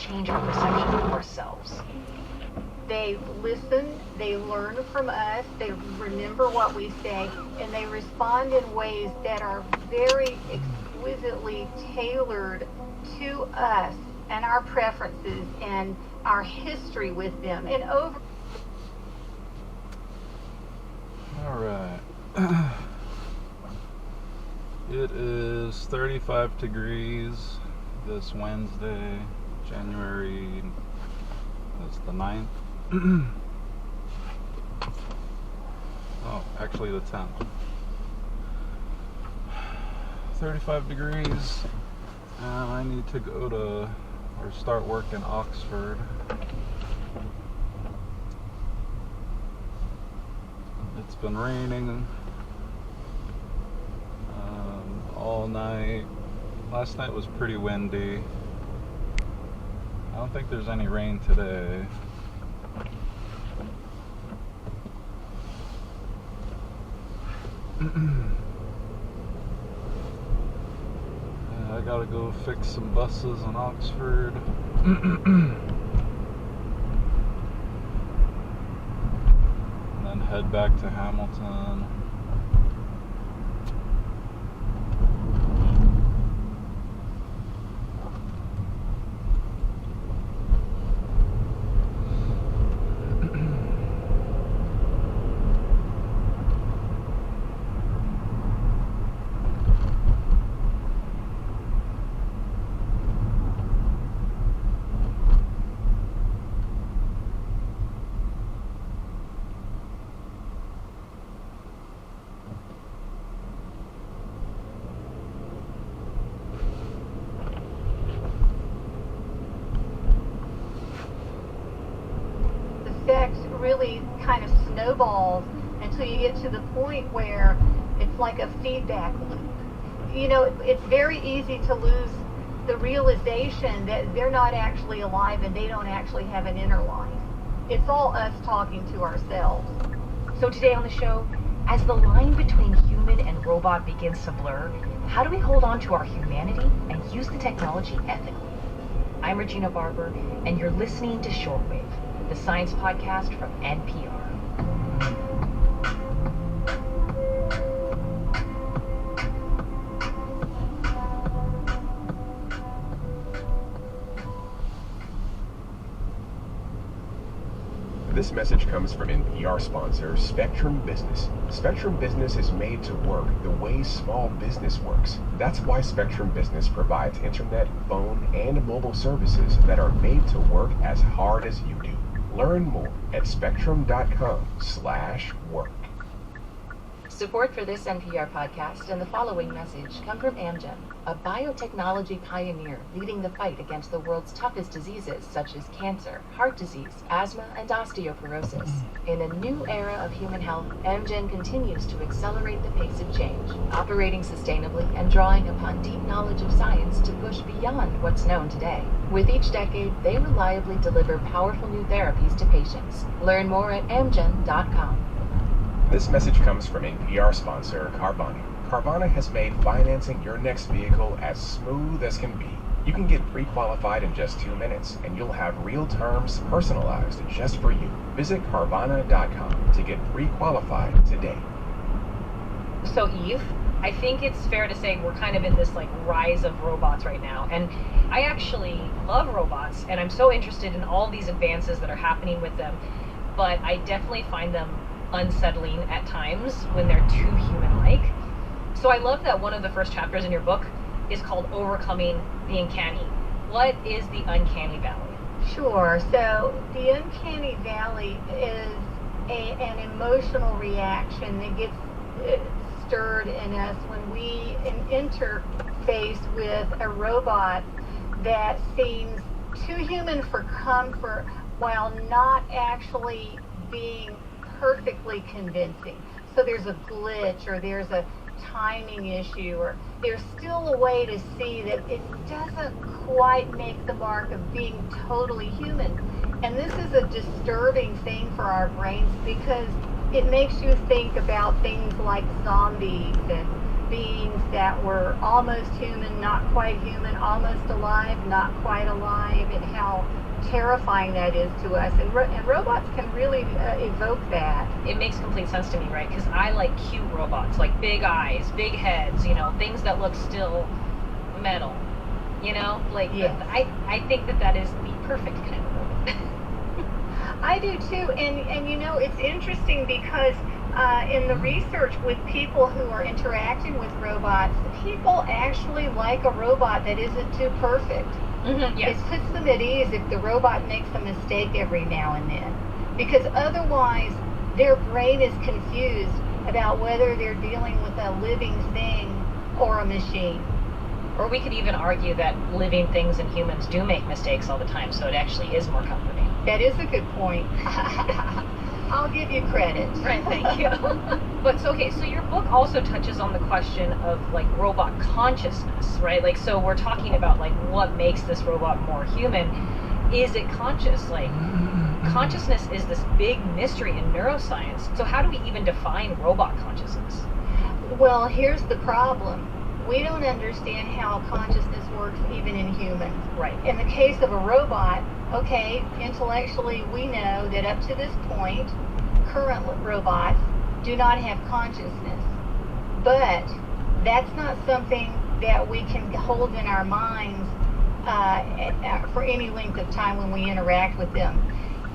change our perception of ourselves? They listen, they learn from us, they remember what we say, and they respond in ways that are very exquisitely tailored to us and our preferences and our history with them. And All right. It is 35 degrees this Wednesday, January, that's the 9th. Oh, actually the 10th. 35 degrees, and I need to go to, or start work in Oxford. It's been raining all night. Last night was pretty windy. I don't think there's any rain today. I gotta go fix some buses in Oxford. And then head back to Hamilton. really kind of snowballs until you get to the point where it's like a feedback loop. You know, it's very easy to lose the realization that they're not actually alive and they don't actually have an inner life. It's all us talking to ourselves. So today on the show, as the line between human and robot begins to blur, how do we hold on to our humanity and use the technology ethically? I'm Regina Barber, and you're listening to Shortwave, the science podcast from NPR. This message comes from NPR sponsor Spectrum Business. Spectrum Business is made to work the way small business works. That's why Spectrum Business provides internet, phone, and mobile services that are made to work as hard as you do. Learn more at spectrum.com/work. Support for this NPR podcast and the following message come from Amgen, a biotechnology pioneer leading the fight against the world's toughest diseases such as cancer, heart disease, asthma, and osteoporosis. In a new era of human health, Amgen continues to accelerate the pace of change, operating sustainably and drawing upon deep knowledge of science to push beyond what's known today. With each decade, they reliably deliver powerful new therapies to patients. Learn more at amgen.com. This message comes from NPR sponsor Carvana. Carvana has made financing your next vehicle as smooth as can be. You can get pre-qualified in just 2 minutes, and you'll have real terms personalized just for you. Visit Carvana.com to get pre-qualified today. So Eve, I think it's fair to say we're kind of in this rise of robots right now, and I actually love robots, and I'm so interested in all these advances that are happening with them, but I definitely find them unsettling at times when they're too human-like. So I love that one of the first chapters in your book is called Overcoming the Uncanny. What is the Uncanny Valley? Sure. So the Uncanny Valley is an emotional reaction that gets stirred in us when we interface with a robot that seems too human for comfort while not actually being perfectly convincing. So there's a glitch, or there's a timing issue, or there's still a way to see that it doesn't quite make the mark of being totally human. And this is a disturbing thing for our brains because it makes you think about things like zombies and beings that were almost human, not quite human, almost alive, not quite alive, and how terrifying that is to us. And robots can really evoke that. It makes complete sense to me, right? Because I like cute robots, like big eyes, big heads, things that look still metal. Like Yes. I think that is the perfect kind of robot. I do too, and it's interesting because in the research with people who are interacting with robots, people actually like a robot that isn't too perfect. Mm-hmm, yes. It puts them at ease if the robot makes a mistake every now and then, because otherwise their brain is confused about whether they're dealing with a living thing or a machine. Or we could even argue that living things and humans do make mistakes all the time, so it actually is more comforting. That is a good point. I'll give you credit. Right, thank you. But so your book also touches on the question of like robot consciousness, right? Like, so we're talking about like what makes this robot more human. Is it conscious? Like, consciousness is this big mystery in neuroscience. So how do we even define robot consciousness? Well, here's the problem. We don't understand how consciousness works even in humans. Right. In the case of a robot, okay, intellectually we know that up to this point, current robots do not have consciousness. But that's not something that we can hold in our minds for any length of time when we interact with them.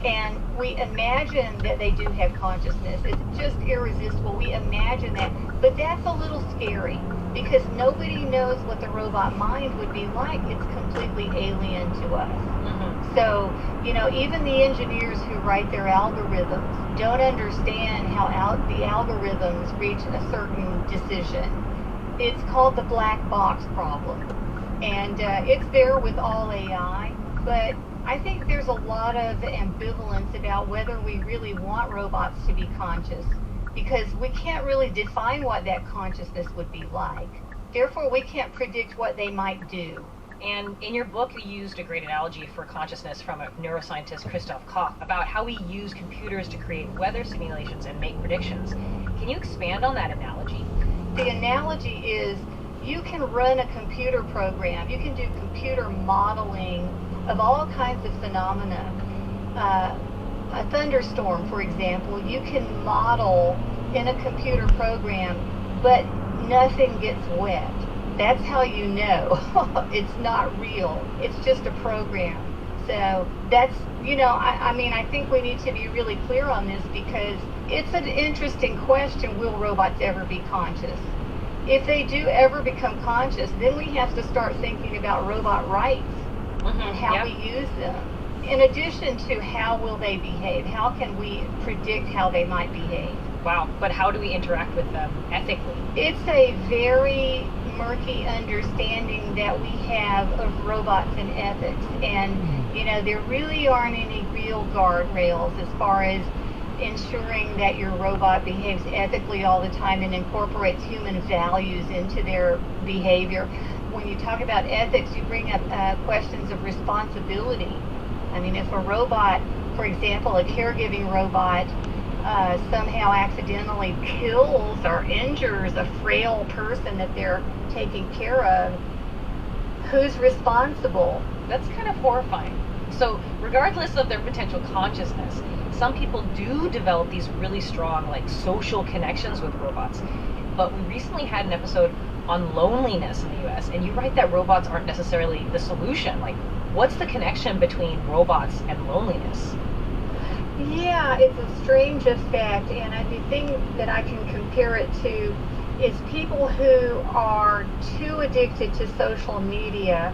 And we imagine that they do have consciousness. It's just irresistible. We imagine that. But that's a little scary because nobody knows what the robot mind would be like. It's completely alien to us. Mm-hmm. So, even the engineers who write their algorithms don't understand how the algorithms reach a certain decision. It's called the black box problem. And it's there with all AI, but I think there's a lot of ambivalence about whether we really want robots to be conscious, because we can't really define what that consciousness would be like. Therefore, we can't predict what they might do. And in your book, you used a great analogy for consciousness from a neuroscientist, Christoph Koch, about how we use computers to create weather simulations and make predictions. Can you expand on that analogy? The analogy is you can run a computer program, you can do computer modeling of all kinds of phenomena. A thunderstorm, for example, you can model in a computer program, but nothing gets wet. That's how you know it's not real. It's just a program. So that's, I think we need to be really clear on this because it's an interesting question, will robots ever be conscious? If they do ever become conscious, then we have to start thinking about robot rights and how we use them. In addition to how will they behave, how can we predict how they might behave? Wow, but how do we interact with them ethically? It's a very murky understanding that we have of robots and ethics. And, there really aren't any real guardrails as far as ensuring that your robot behaves ethically all the time and incorporates human values into their behavior. When you talk about ethics, you bring up questions of responsibility. I mean, if a robot, for example, a caregiving robot, somehow accidentally kills or injures a frail person that they're taking care of, who's responsible? That's kind of horrifying. So regardless of their potential consciousness, some people do develop these really strong social connections with robots. But we recently had an episode on loneliness in the US, and you write that robots aren't necessarily the solution. What's the connection between robots and loneliness? Yeah, it's a strange effect, and the thing that I can compare it to is people who are too addicted to social media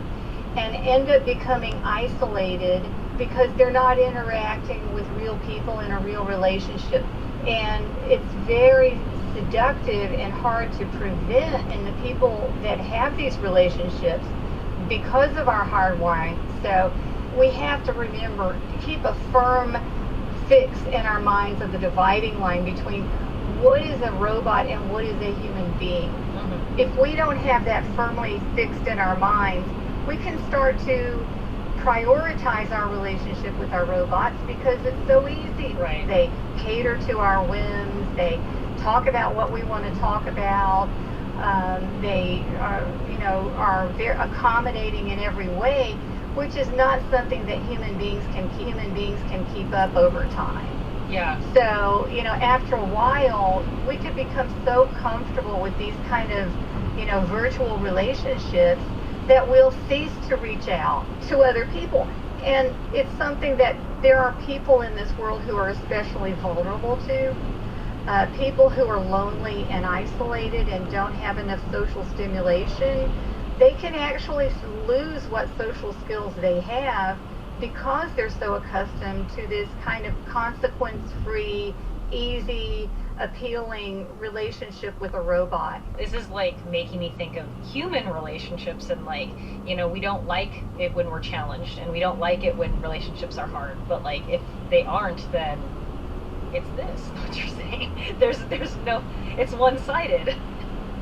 and end up becoming isolated because they're not interacting with real people in a real relationship. And it's very seductive and hard to prevent in the people that have these relationships because of our hardwiring. So we have to remember to keep a firm fix in our minds of the dividing line between what is a robot and what is a human being. Mm-hmm. If we don't have that firmly fixed in our minds, we can start to prioritize our relationship with our robots because it's so easy. Right. They cater to our whims. They talk about what we want to talk about. They are very accommodating in every way. which is not something that human beings can keep up over time. Yeah. So, after a while, we could become so comfortable with these kind of, virtual relationships that we'll cease to reach out to other people. And it's something that there are people in this world who are especially vulnerable to. People who are lonely and isolated and don't have enough social stimulation, they can actually lose what social skills they have because they're so accustomed to this kind of consequence-free, easy, appealing relationship with a robot. This is like making me think of human relationships, and we don't like it when we're challenged, and we don't like it when relationships are hard, but if they aren't, then it's this, what you're saying. There's no, it's one-sided.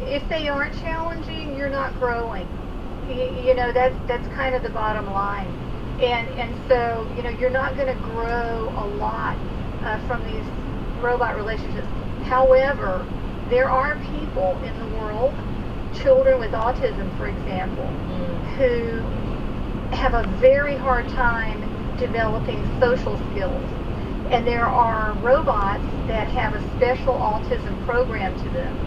If they aren't challenging, you're not growing. That's kind of the bottom line. And so, you're not going to grow a lot from these robot relationships. However, there are people in the world, children with autism, for example, who have a very hard time developing social skills. And there are robots that have a special autism program to them.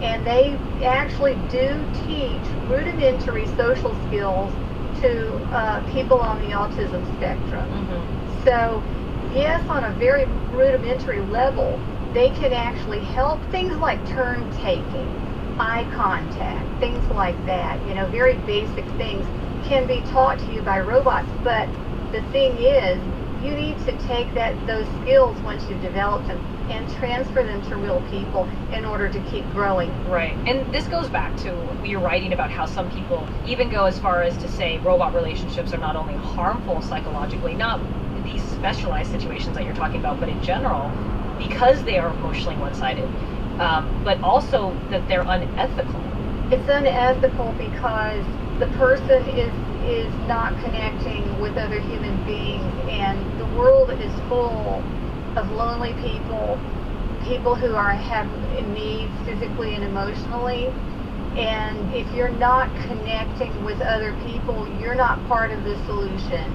And they actually do teach rudimentary social skills to people on the autism spectrum. So, yes, on a very rudimentary level, they can actually help things like turn taking, eye contact, things like that. Very basic things can be taught to you by robots. But the thing is, you need to take those skills once you've developed them and transfer them to real people in order to keep growing. Right. And this goes back to you're writing about how some people even go as far as to say robot relationships are not only harmful psychologically, not these specialized situations that you're talking about, but in general, because they are emotionally one-sided, but also that they're unethical. It's unethical because the person is not connecting with other human beings, and the world is full of lonely people who have needs physically and emotionally. And if you're not connecting with other people, you're not part of the solution.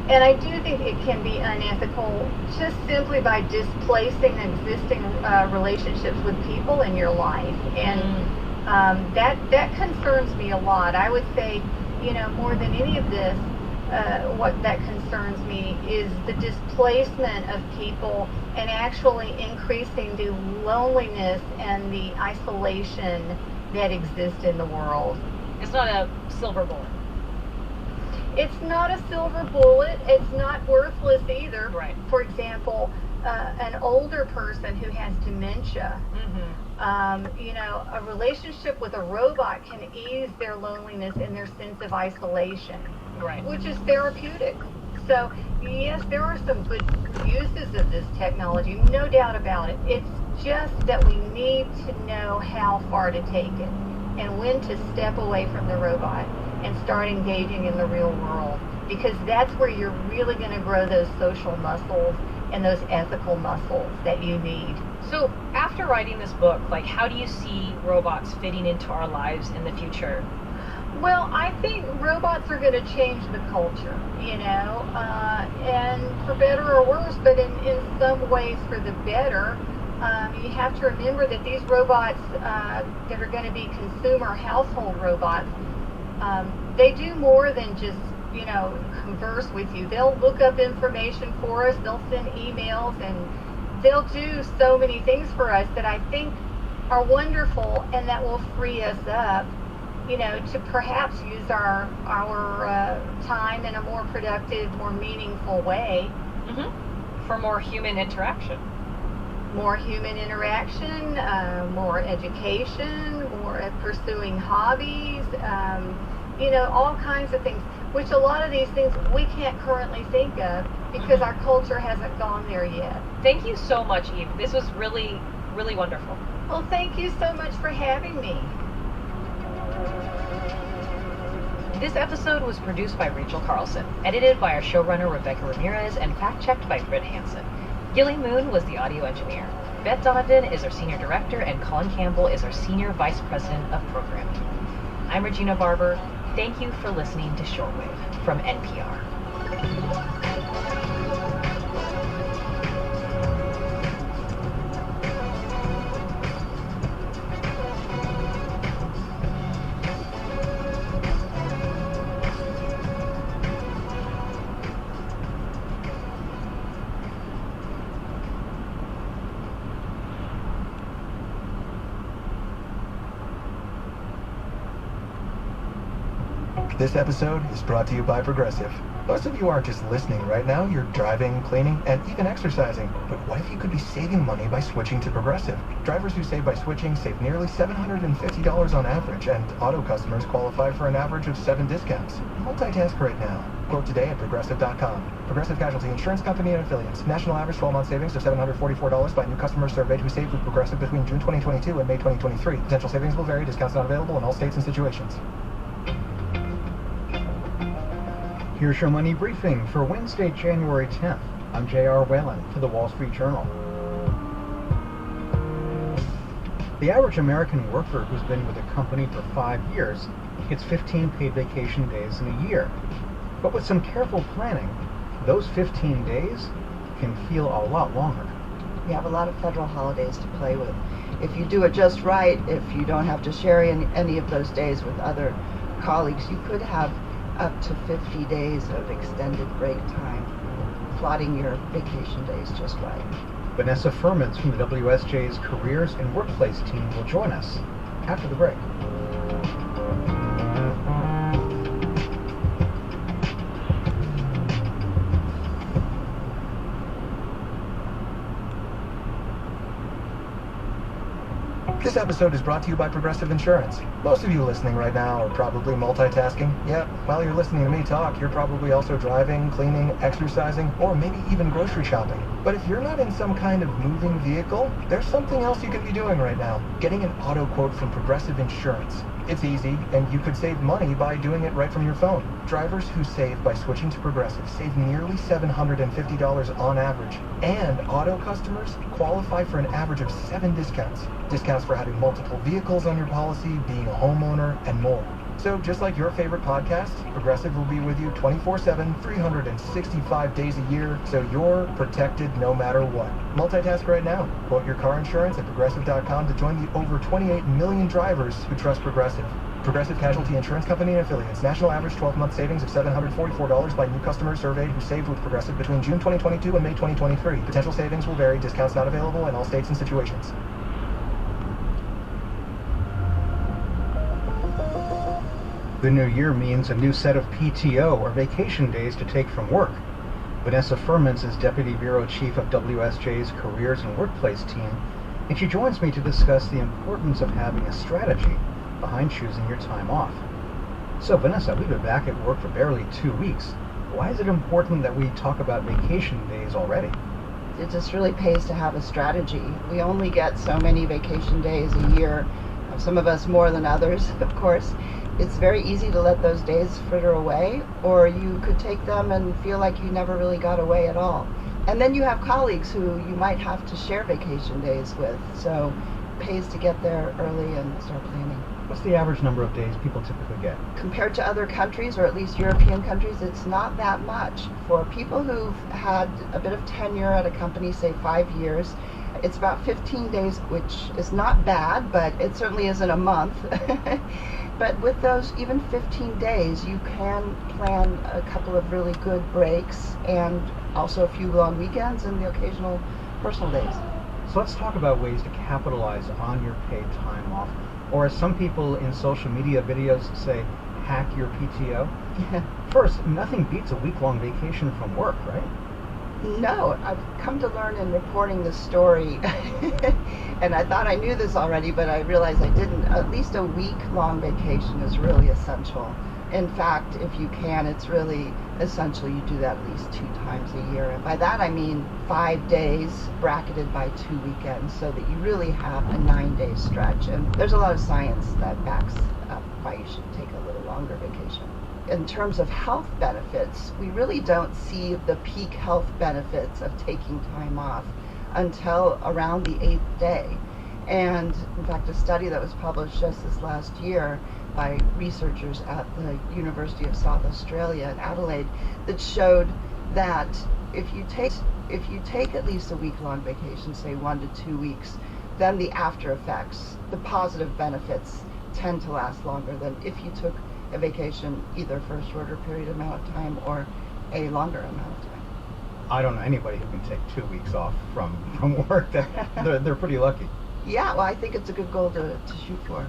And I do think it can be unethical just simply by displacing existing relationships with people in your life. And that concerns me a lot. I would say, more than any of this, what that concerns me is the displacement of people and actually increasing the loneliness and the isolation that exists in the world. It's not a silver bullet. It's not a silver bullet. It's not worthless either. Right. For example, an older person who has dementia, a relationship with a robot can ease their loneliness and their sense of isolation, right, which is therapeutic. So, yes, there are some good uses of this technology, no doubt about it. It's just that we need to know how far to take it and when to step away from the robot and start engaging in the real world, because that's where you're really going to grow those social muscles and those ethical muscles that you need. So after writing this book, how do you see robots fitting into our lives in the future? Well, I think robots are going to change the culture, and for better or worse, but in some ways for the better. You have to remember that these robots that are going to be consumer household robots, they do more than just, converse with you. They'll look up information for us, they'll send emails, and they'll do so many things for us that I think are wonderful, and that will free us up, to perhaps use our time in a more productive, more meaningful way. For more human interaction. More human interaction, more education, more pursuing hobbies, all kinds of things, which a lot of these things we can't currently think of because our culture hasn't gone there yet. Thank you so much, Eve. This was really, really wonderful. Well, thank you so much for having me. This episode was produced by Rachel Carlson, edited by our showrunner Rebecca Ramirez, and fact-checked by Britt Hansen. Gilly Moon was the audio engineer. Bette Donovan is our senior director, and Colin Campbell is our senior vice president of programming. I'm Regina Barber. Thank you for listening to Shortwave from NPR. This episode is brought to you by Progressive. Most of you aren't just listening right now, you're driving, cleaning, and even exercising. But what if you could be saving money by switching to Progressive? Drivers who save by switching save nearly $750 on average, and auto customers qualify for an average of 7 discounts. Multitask right now. Quote today at Progressive.com. Progressive Casualty Insurance Company and Affiliates. National average 12-month savings of $744 by new customers surveyed who saved with Progressive between June 2022 and May 2023. Potential savings will vary. Discounts not available in all states and situations. Here's your money briefing for Wednesday, January 10th. I'm J.R. Whalen for the Wall Street Journal. The average American worker who's been with a company for 5 years gets 15 paid vacation days in a year. But with some careful planning, those 15 days can feel a lot longer. We have a lot of federal holidays to play with. If you do it just right, if you don't have to share any of those days with other colleagues, you could have up to 50 days of extended break time, plotting your vacation days just right. Vanessa Furmans from the WSJ's Careers and Workplace team will join us after the break. This episode is brought to you by Progressive Insurance. Most of you listening right now are probably multitasking. Yeah, while you're listening to me talk, you're probably also driving, cleaning, exercising, or maybe even grocery shopping. But if you're not in some kind of moving vehicle, there's something else you could be doing right now. Getting an auto quote from Progressive Insurance. It's easy, and you could save money by doing it right from your phone. Drivers who save by switching to Progressive save nearly $750 on average. And auto customers qualify for an average of 7 discounts. Discounts for having multiple vehicles on your policy, being a homeowner, and more. So just like your favorite podcast, Progressive will be with you 24/7, 365 days a year, so you're protected no matter what. Multitask right now. Quote your car insurance at Progressive.com to join the over 28 million drivers who trust Progressive. Progressive Casualty Insurance Company and Affiliates. National average 12-month savings of $744 by new customers surveyed who saved with Progressive between June 2022 and May 2023. Potential savings will vary. Discounts not available in all states and situations. The new year means a new set of PTO or vacation days to take from work. Vanessa Furmans is Deputy Bureau Chief of WSJ's Careers and Workplace team, and she joins me to discuss the importance of having a strategy behind choosing your time off. So Vanessa, we've been back at work for barely 2 weeks. Why is it important that we talk about vacation days already? It just really pays to have a strategy. We only get so many vacation days a year, some of us more than others, of course. It's very easy to let those days fritter away, or you could take them and feel like you never really got away at all. And then you have colleagues who you might have to share vacation days with, so it pays to get there early and start planning. What's the average number of days people typically get? Compared to other countries, or at least European countries, it's not that much. For people who've had a bit of tenure at a company, say 5 years, it's about 15 days, which is not bad, but it certainly isn't a month. But with those, even 15 days, you can plan a couple of really good breaks and also a few long weekends and the occasional personal days. So let's talk about ways to capitalize on your paid time off, or as some people in social media videos say, hack your PTO. First, nothing beats a week-long vacation from work, right? No, I've come to learn in reporting this story, and I thought I knew this already, but I realized I didn't. At least a week-long vacation is really essential. In fact, if you can, it's really essential you do that at least 2 times a year. And by that I mean 5 days bracketed by 2 weekends, so that you really have a 9-day stretch. And there's a lot of science that backs up why you should take a little longer vacation. In terms of health benefits, we really don't see the peak health benefits of taking time off until around the 8th day. And in fact, a study that was published just this last year by researchers at the University of South Australia in Adelaide that showed that if you take at least a week-long vacation, say 1 to 2 weeks, then the after effects, the positive benefits, tend to last longer than if you took a vacation either for a shorter period amount of time or a longer amount of time. I don't know anybody who can take 2 weeks off from work. They're pretty lucky. Yeah, well, I think it's a good goal to shoot for.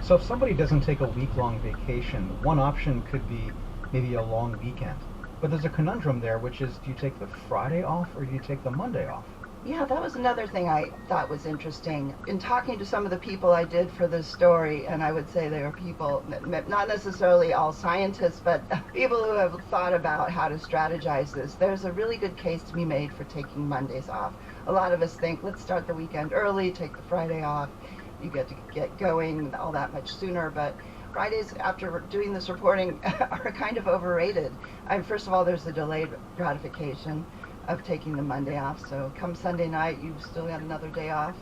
So if somebody doesn't take a week-long vacation, one option could be maybe a long weekend. But there's a conundrum there, which is, do you take the Friday off or do you take the Monday off? Yeah, that was another thing I thought was interesting. In talking to some of the people I did for this story, and I would say they were people, not necessarily all scientists, but people who have thought about how to strategize this, there's a really good case to be made for taking Mondays off. A lot of us think, let's start the weekend early, take the Friday off, you get to get going all that much sooner, but Fridays, after doing this reporting, are kind of overrated. First of all, there's the delayed gratification of taking the Monday off, so come Sunday night, you've still got another day off.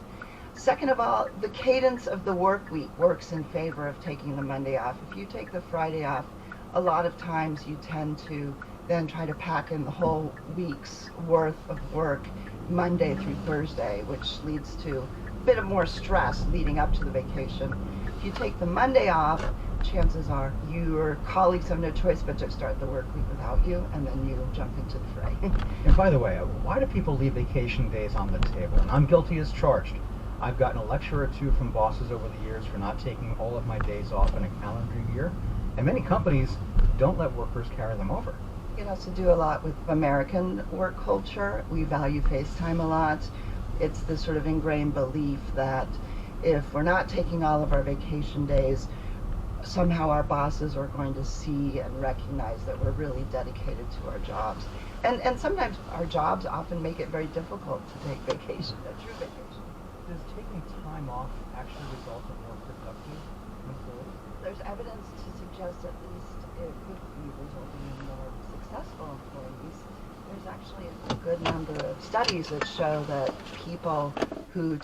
Second of all, the cadence of the work week works in favor of taking the Monday off. If you take the Friday off, a lot of times you tend to then try to pack in the whole week's worth of work Monday through Thursday, which leads to a bit of more stress leading up to the vacation. If you take the Monday off, chances are your colleagues have no choice but to start the work week without you, and then you jump into the fray. And by the way, why do people leave vacation days on the table? And I'm guilty as charged. I've gotten a lecture or two from bosses over the years for not taking all of my days off in a calendar year, and many companies don't let workers carry them over. It has to do a lot with American work culture. We value face time a lot. It's the sort of ingrained belief that if we're not taking all of our vacation days, somehow our bosses are going to see and recognize that we're really dedicated to our jobs. And sometimes our jobs often make it very difficult to take vacation, a true vacation. Does taking time off actually result in more productive employees? There's evidence to suggest at least it could be resulting in more successful employees. There's actually a good number of studies that show that people who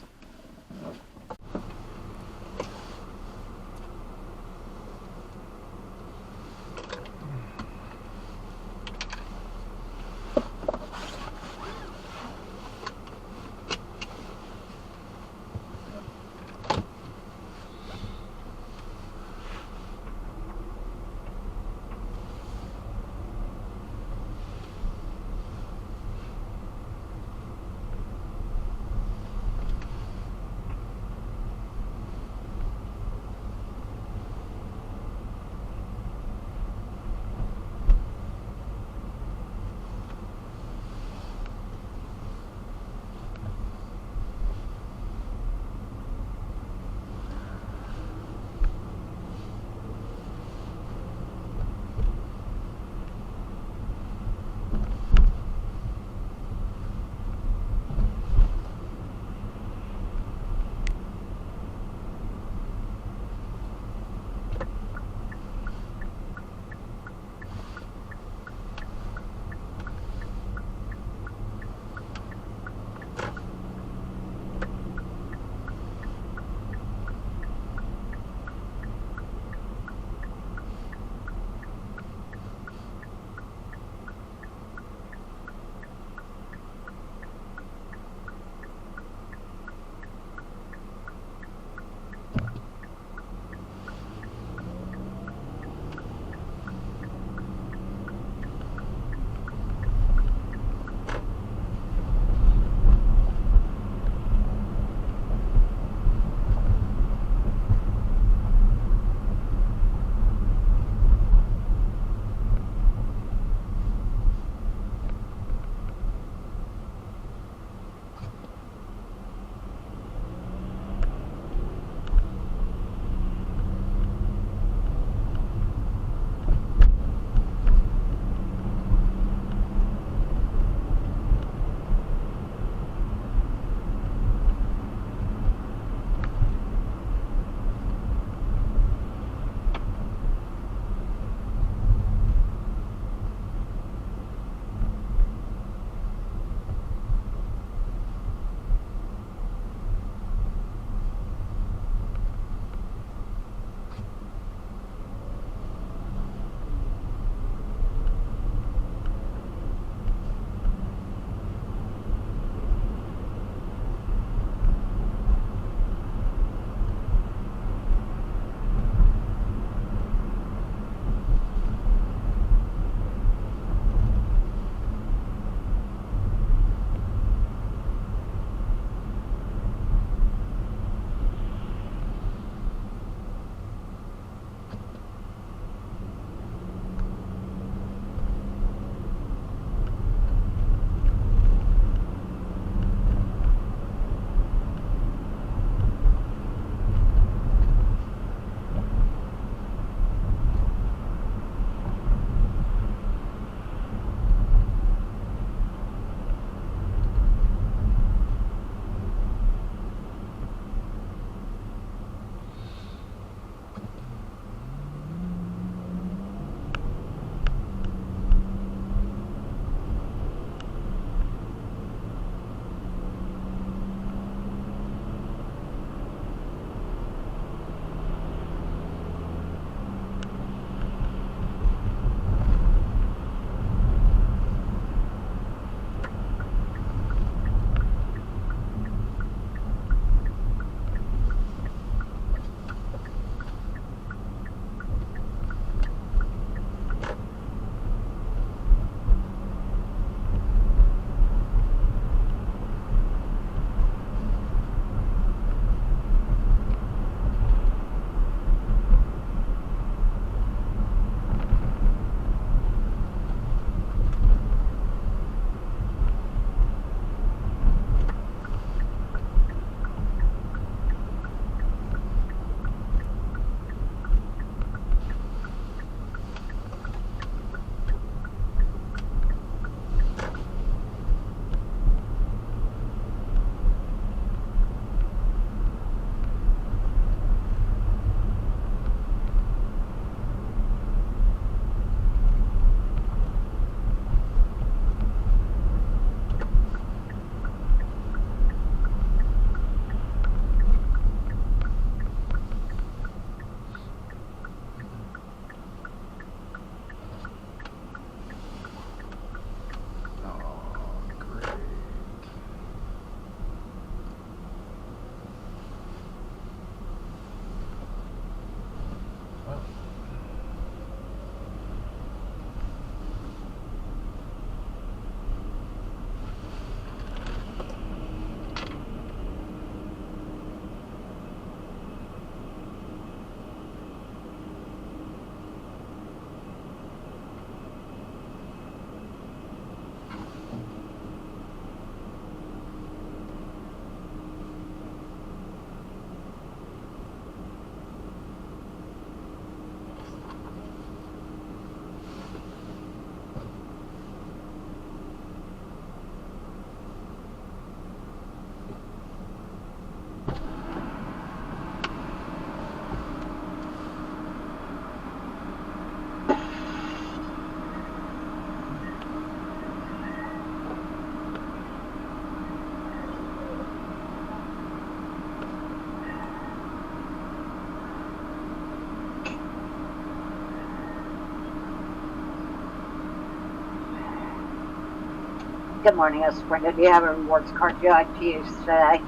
Good morning, it's Brenda. Do you have a rewards card you'd like to use today?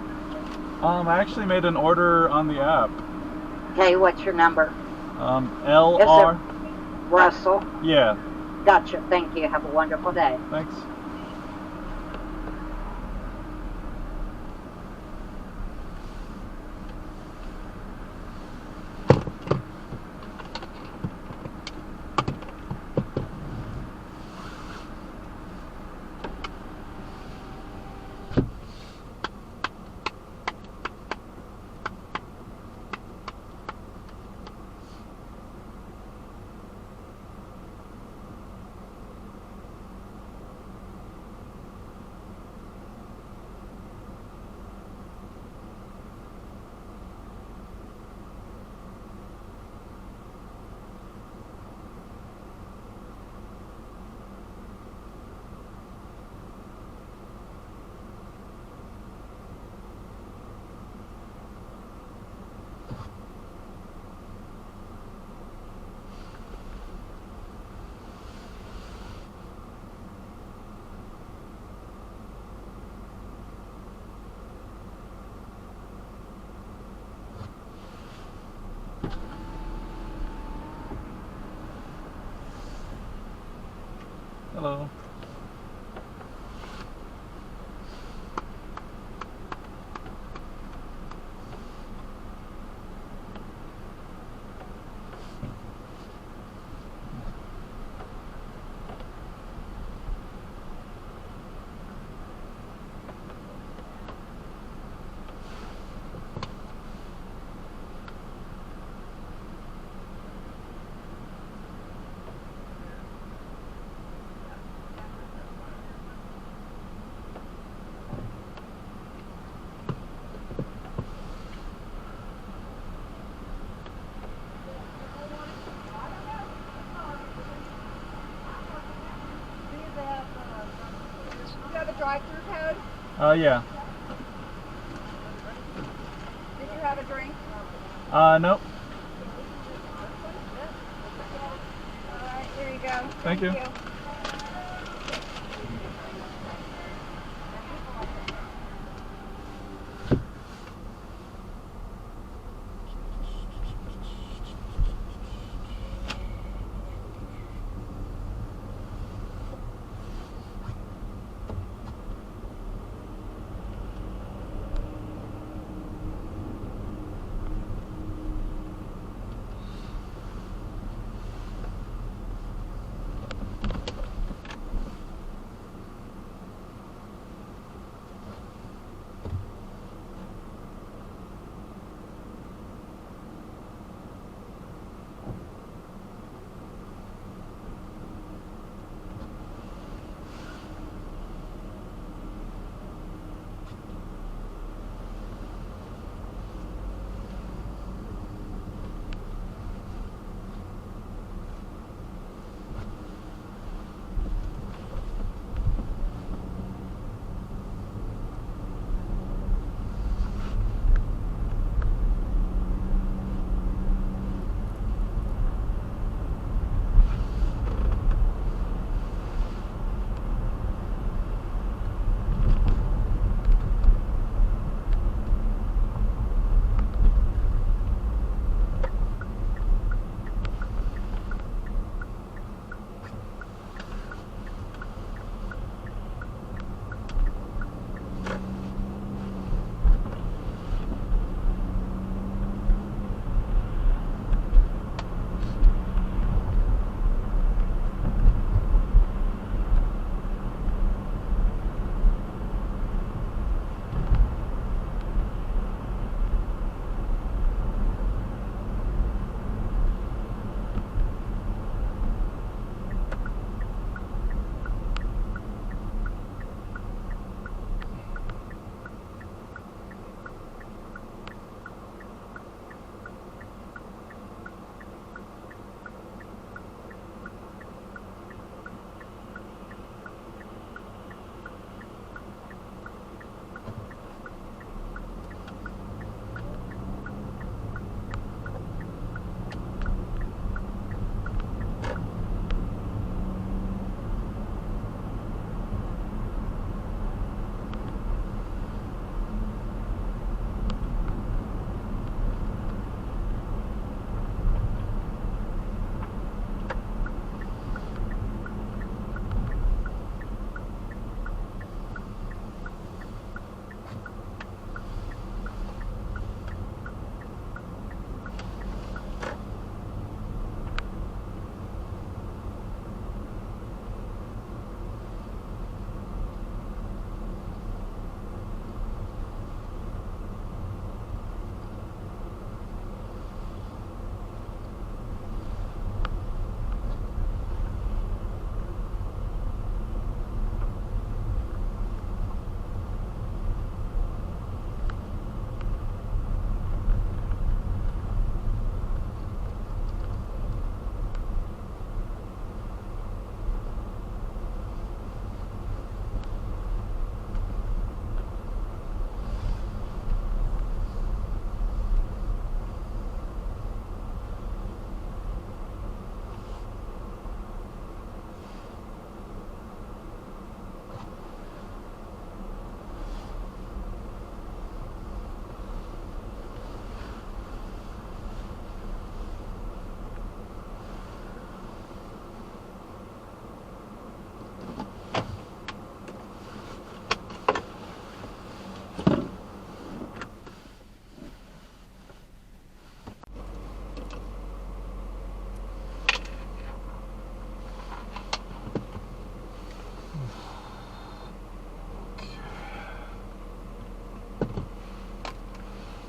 I actually made an order on the app. Okay, what's your number? LR. Is it Russell? Yeah. Gotcha. Thank you. Have a wonderful day. Thanks. Hello. Drive-through code? Yeah. Did you have a drink? Nope. All right, here you go. Thank you.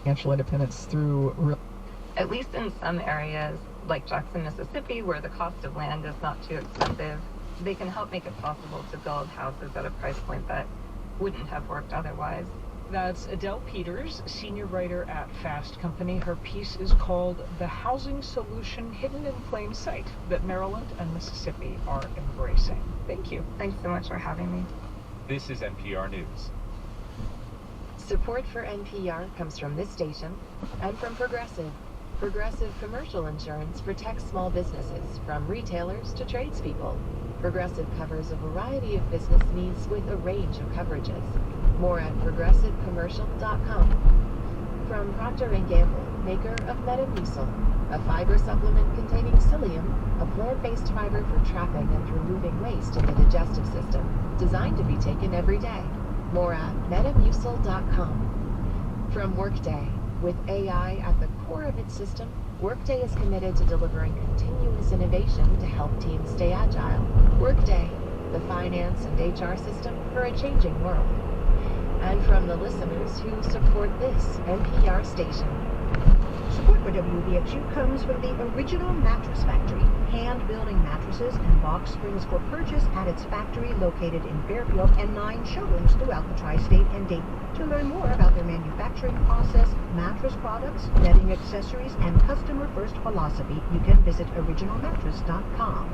financial independence through at least in some areas like Jackson, Mississippi, where the cost of land is not too expensive, they can help make it possible to build houses at a price point that wouldn't have worked otherwise. That's Adele Peters, senior writer at Fast Company. Her piece is called The Housing Solution Hidden in Plain Sight that Maryland and Mississippi are embracing. Thank you. Thanks so much for having me. This is NPR News. Support for NPR comes from this station and from Progressive. Progressive Commercial Insurance protects small businesses from retailers to tradespeople. Progressive covers a variety of business needs with a range of coverages. More at progressivecommercial.com. From Procter & Gamble, maker of Metamucil, a fiber supplement containing psyllium, a plant-based fiber for trapping and removing waste in the digestive system, designed to be taken every day. More at metamucil.com. From Workday, with AI at the core of its system, Workday is committed to delivering continuous innovation to help teams stay agile. Workday, the finance and HR system for a changing world. And from the listeners who support this NPR station. Support for WBXU comes from the Original Mattress Factory, hand-building mattresses and box springs for purchase at its factory located in Fairfield and 9 showrooms throughout the tri-state and Dayton. To learn more about their manufacturing process, mattress products, bedding accessories, and customer-first philosophy, you can visit originalmattress.com.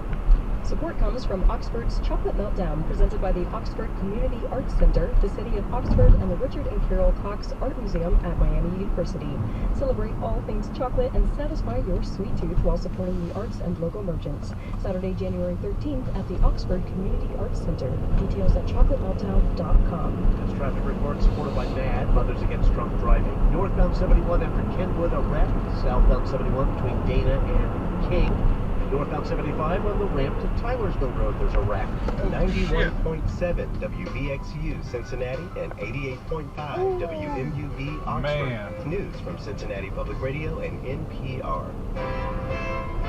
Support comes from Oxford's Chocolate Meltdown, presented by the Oxford Community Arts Center, the City of Oxford, and the Richard and Carol Cox Art Museum at Miami University. Celebrate all things chocolate and satisfy your sweet tooth while supporting the arts and local merchants. Saturday, January 13th at the Oxford Community Arts Center. Details at chocolatemeltdown.com. This traffic report supported by MAD, Mothers Against Drunk Driving. Northbound 71 after Kenwood, a wreck. Southbound 71 between Dana and King. Northbound 75 on the ramp to Tylersville Road, there's a wreck. 91.7 WBXU Cincinnati and 88.5 WMUV Oxford. Man. News from Cincinnati Public Radio and NPR.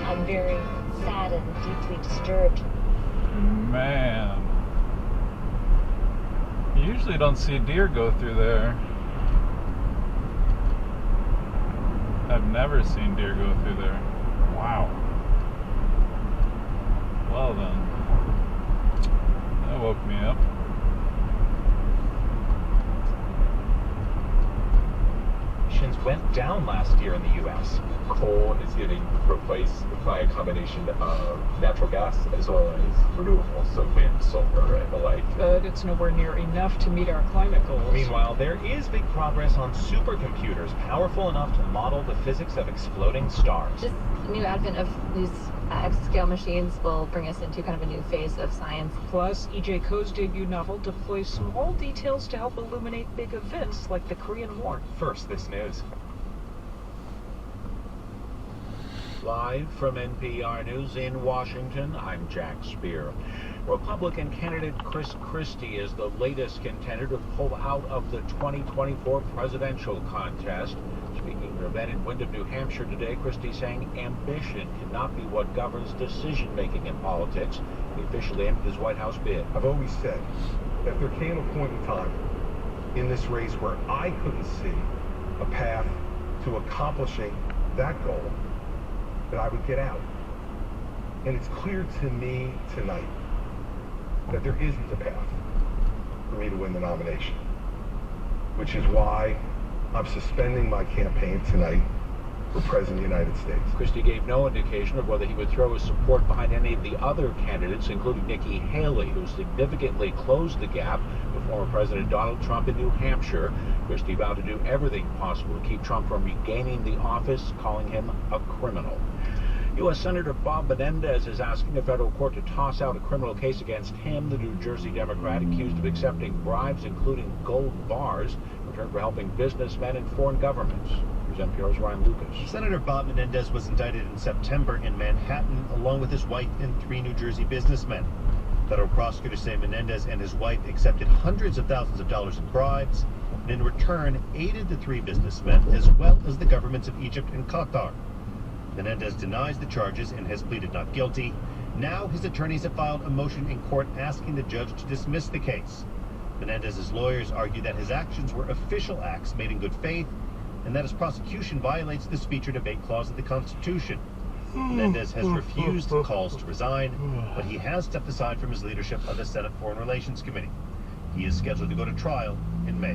I'm very sad and deeply disturbed. Man. You usually don't see deer go through there. I've never seen deer go through there. Wow. Well then, that woke me up. Emissions went down last year in the U.S. Coal is getting replaced by a combination of natural gas as well as renewables, so wind, solar, and the like. But it's nowhere near enough to meet our climate goals. Meanwhile, there is big progress on supercomputers powerful enough to model the physics of exploding stars. This new advent of these exascale machines will bring us into kind of a new phase of science. Plus, E.J. Koh's debut novel deploys small details to help illuminate big events like the Korean War. First, this news. Live from NPR News in Washington, I'm Jack Spear. Republican candidate Chris Christie is the latest contender to pull out of the 2024 presidential contest. Speaking to Ben in Windham, New Hampshire today, Christie saying ambition cannot be what governs decision-making in politics. He officially ended his White House bid. I've always said that there came a point in time in this race where I couldn't see a path to accomplishing that goal, that I would get out. And it's clear to me tonight that there isn't a path for me to win the nomination, which is why I'm suspending my campaign tonight for President of the United States. Christie gave no indication of whether he would throw his support behind any of the other candidates, including Nikki Haley, who significantly closed the gap with former President Donald Trump in New Hampshire. Christie vowed to do everything possible to keep Trump from regaining the office, calling him a criminal. U.S. Senator Bob Menendez is asking a federal court to toss out a criminal case against him, the New Jersey Democrat accused of accepting bribes, including gold bars, in return for helping businessmen and foreign governments. Here's NPR's Ryan Lucas. Senator Bob Menendez was indicted in September in Manhattan, along with his wife and 3 New Jersey businessmen. Federal prosecutors say Menendez and his wife accepted hundreds of thousands of dollars in bribes, and in return aided the 3 businessmen, as well as the governments of Egypt and Qatar. Menendez denies the charges and has pleaded not guilty. Now his attorneys have filed a motion in court asking the judge to dismiss the case. Menendez's lawyers argue that his actions were official acts made in good faith and that his prosecution violates the speech or debate clause of the Constitution. Menendez has refused calls to resign, but he has stepped aside from his leadership of the Senate Foreign Relations Committee. He is scheduled to go to trial in May.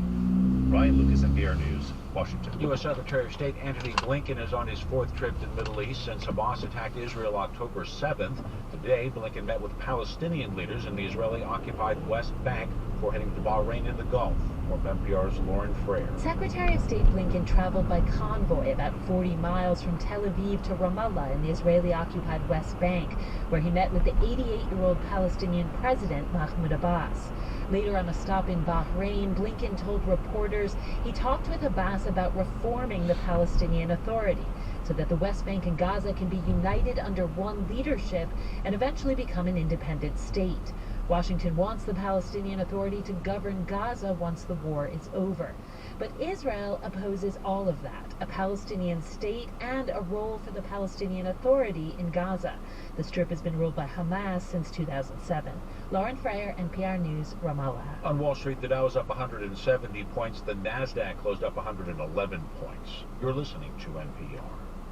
Ryan Lucas, NPR News, Washington. U.S. Secretary of State Antony Blinken is on his fourth trip to the Middle East since Hamas attacked Israel October 7th. Today, Blinken met with Palestinian leaders in the Israeli-occupied West Bank before heading to Bahrain and the Gulf. More from NPR's Lauren Frayer. Secretary of State Blinken traveled by convoy about 40 miles from Tel Aviv to Ramallah in the Israeli-occupied West Bank, where he met with the 88-year-old Palestinian president Mahmoud Abbas. Later on a stop in Bahrain, Blinken told reporters he talked with Abbas about reforming the Palestinian Authority so that the West Bank and Gaza can be united under one leadership and eventually become an independent state. Washington wants the Palestinian Authority to govern Gaza once the war is over. But Israel opposes all of that, a Palestinian state and a role for the Palestinian Authority in Gaza. The Strip has been ruled by Hamas since 2007. Lauren Frayer, NPR News, Ramallah. On Wall Street, the Dow is up 170 points. The NASDAQ closed up 111 points. You're listening to NPR.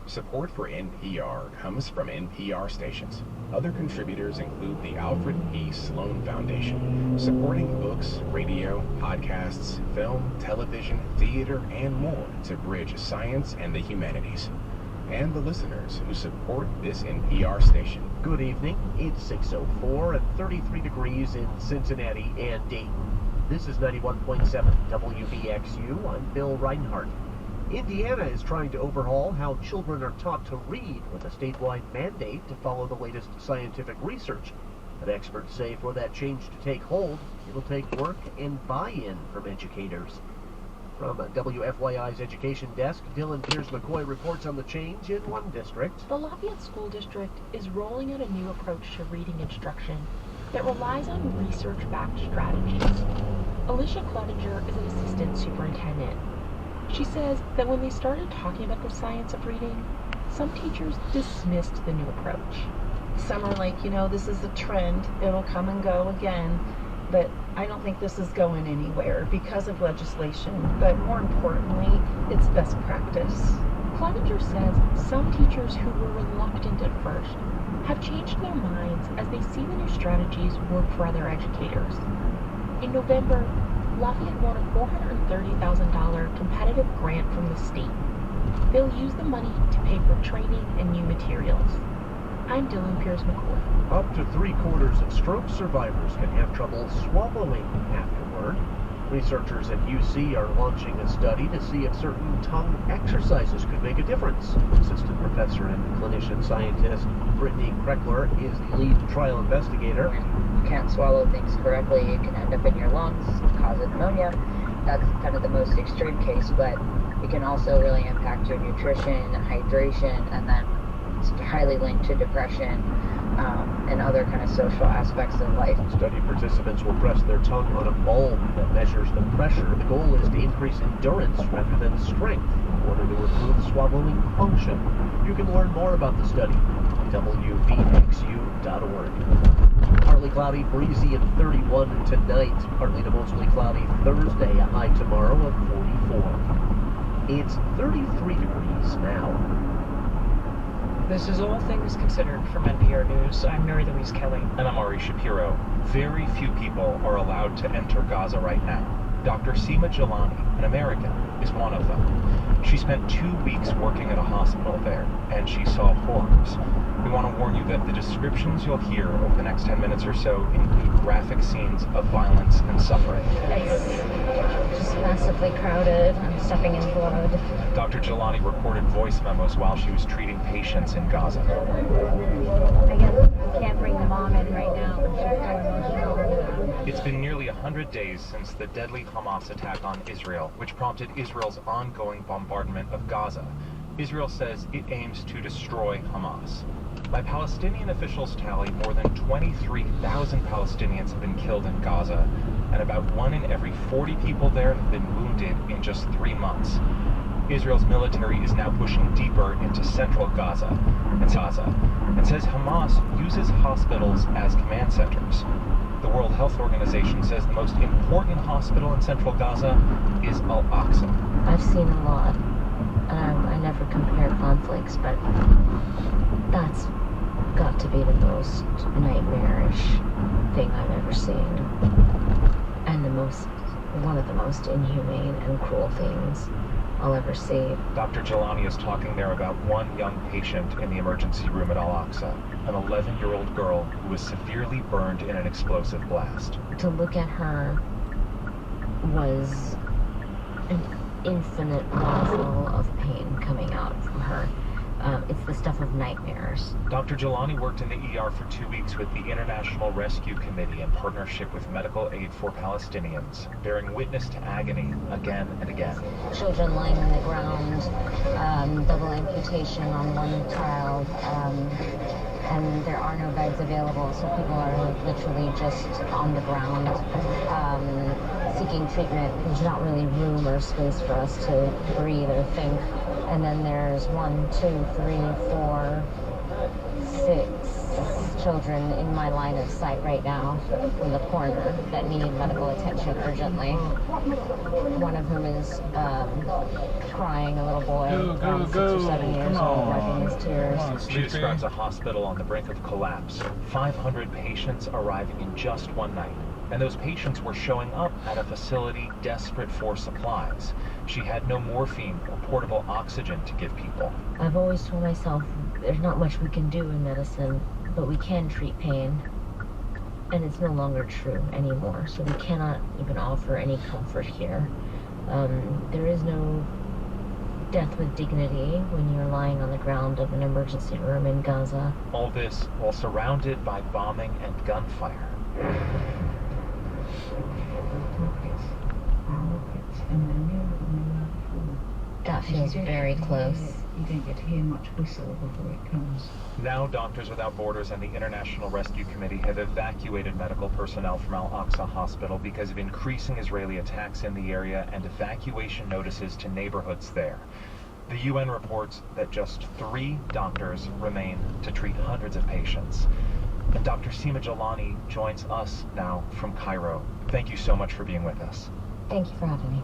Support for NPR comes from NPR stations. Other contributors include the Alfred E. Sloan Foundation, supporting books, radio, podcasts, film, television, theater, and more to bridge science and the humanities. And the listeners who support this NPR station. Good evening. It's 6:04 and 33 degrees in Cincinnati and Dayton. This is 91.7 WBXU. I'm Bill Reinhardt. Indiana is trying to overhaul how children are taught to read with a statewide mandate to follow the latest scientific research. But experts say for that change to take hold, it'll take work and buy-in from educators. From WFYI's education desk, Dylan Pierce-McCoy reports on the change in one district. The Lafayette School District is rolling out a new approach to reading instruction that relies on research-backed strategies. Alicia Clottinger is an assistant superintendent. She says that when they started talking about the science of reading, some teachers dismissed the new approach. Some are like, this is a trend, it'll come and go again, but I don't think this is going anywhere because of legislation, but more importantly, it's best practice. Clottinger says some teachers who were reluctant at first have changed their minds as they see the new strategies work for other educators. In November, Lafayette won a $430,000 competitive grant from the state. They'll use the money to pay for training and new materials. I'm Dylan Pierce-McCoy. Up to 3/4 of stroke survivors can have trouble swallowing afterward. Researchers at UC are launching a study to see if certain tongue exercises could make a difference. Assistant professor and clinician scientist Brittany Kreckler is the lead trial investigator. You can't swallow things correctly, it can end up in your lungs, cause pneumonia. That's kind of the most extreme case, but it can also really impact your nutrition, hydration, and then it's highly linked to depression and other kind of social aspects of life. Study participants will press their tongue on a bulb that measures the pressure. The goal is to increase endurance rather than strength in order to improve swallowing function. You can learn more about the study at WVXU.org. Partly cloudy, breezy, and 31 tonight. Partly to mostly cloudy Thursday, a high tomorrow of 44. It's 33 degrees now. This is All Things Considered from NPR News. I'm Mary Louise Kelly. And I'm Ari Shapiro. Very few people are allowed to enter Gaza right now. Dr. Seema Jalani, an American, is one of them. She spent 2 weeks working at a hospital there, and she saw horrors. We want to warn you that the descriptions you'll hear over the next 10 minutes or so include graphic scenes of violence and suffering. Just massively crowded. I'm stepping in blood. Dr. Jalani recorded voice memos while she was treating patients in Gaza. I guess I can't bring the mom in right now, but she's so emotional. It's been nearly 100 days since the deadly Hamas attack on Israel, which prompted Israel's ongoing bombardment of Gaza. Israel says it aims to destroy Hamas. By Palestinian officials' tally, more than 23,000 Palestinians have been killed in Gaza, and about 1 in every 40 people there have been wounded in just 3 months. Israel's military is now pushing deeper into central Gaza and says Hamas uses hospitals as command centers. The World Health Organization says the most important hospital in central Gaza is Al-Aqsa. I've seen a lot. I never compare conflicts, but that's got to be the most nightmarish thing I've ever seen. And one of the most inhumane and cruel things I'll ever see. Dr. Jelani is talking there about one young patient in the emergency room at Al-Aqsa, an 11-year-old girl who was severely burned in an explosive blast. To look at her was an infinite level of pain coming out from her. It's the stuff of nightmares. Dr. Jelani worked in the ER for 2 weeks with the International Rescue Committee in partnership with Medical Aid for Palestinians, bearing witness to agony again and again. Children lying on the ground, double amputation on one child, and there are no beds available, so people are literally just on the ground seeking treatment. There's not really room or space for us to breathe or think. And then there's 1, 2, 3, 4, 6 children in my line of sight right now in the corner that need medical attention urgently. One of whom is crying, a little boy, 6 or 7 years old, wiping his tears. She describes a hospital on the brink of collapse. 500 patients arriving in just one night. And those patients were showing up at a facility desperate for supplies. She had no morphine or portable oxygen to give people. I've always told myself there's not much we can do in medicine, but we can treat pain. And it's no longer true anymore, so we cannot even offer any comfort here. There is no death with dignity when you're lying on the ground of an emergency room in Gaza. All this while surrounded by bombing and gunfire. That feels very close. You don't get to hear much whistle before it comes. Now, Doctors Without Borders and the International Rescue Committee have evacuated medical personnel from Al-Aqsa Hospital because of increasing Israeli attacks in the area and evacuation notices to neighborhoods there. The UN reports that just 3 doctors remain to treat hundreds of patients. And Dr. Sima Jelani joins us now from Cairo. Thank you so much for being with us. Thank you for having me.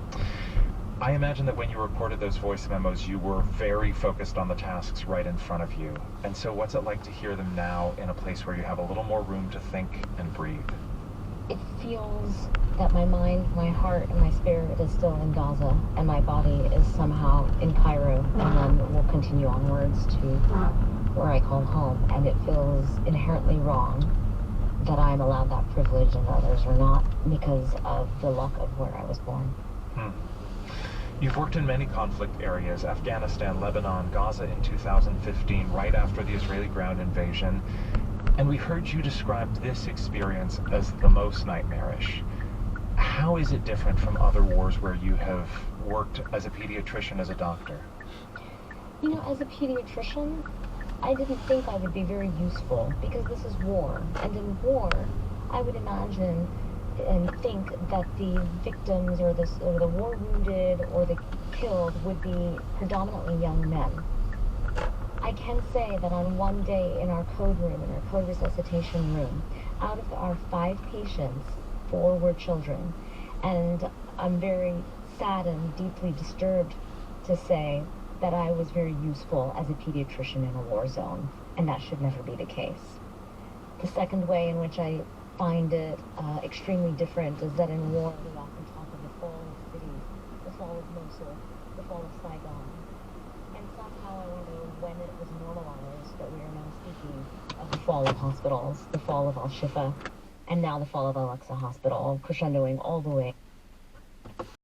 I imagine that when you recorded those voice memos, you were very focused on the tasks right in front of you. And so what's it like to hear them now in a place where you have a little more room to think and breathe? It feels that my mind, my heart, and my spirit is still in Gaza, and my body is somehow in Cairo, and then will continue onwards to where I call home. And it feels inherently wrong that I'm allowed that privilege and others are not because of the luck of where I was born. You've worked in many conflict areas, Afghanistan, Lebanon, Gaza in 2015, right after the Israeli ground invasion. And we heard you describe this experience as the most nightmarish. How is it different from other wars where you have worked as a pediatrician, as a doctor? You know, as a pediatrician, I didn't think I would be very useful because this is war. And in war, I would imagine and think that the victims or the war wounded or the killed would be predominantly young men. I can say that on one day in our code room, in our code resuscitation room, out of our 5 patients, 4 were children. And I'm very sad and deeply disturbed to say that I was very useful as a pediatrician in a war zone, and that should never be the case. The second way in which I find it extremely different is that in war we often talk of the fall of cities, the fall of Mosul, the fall of Saigon. And somehow I wonder when it was normalized that we are now speaking of the fall of hospitals, the fall of Al-Shifa, and now the fall of Al-Aqsa Hospital, crescendoing all the way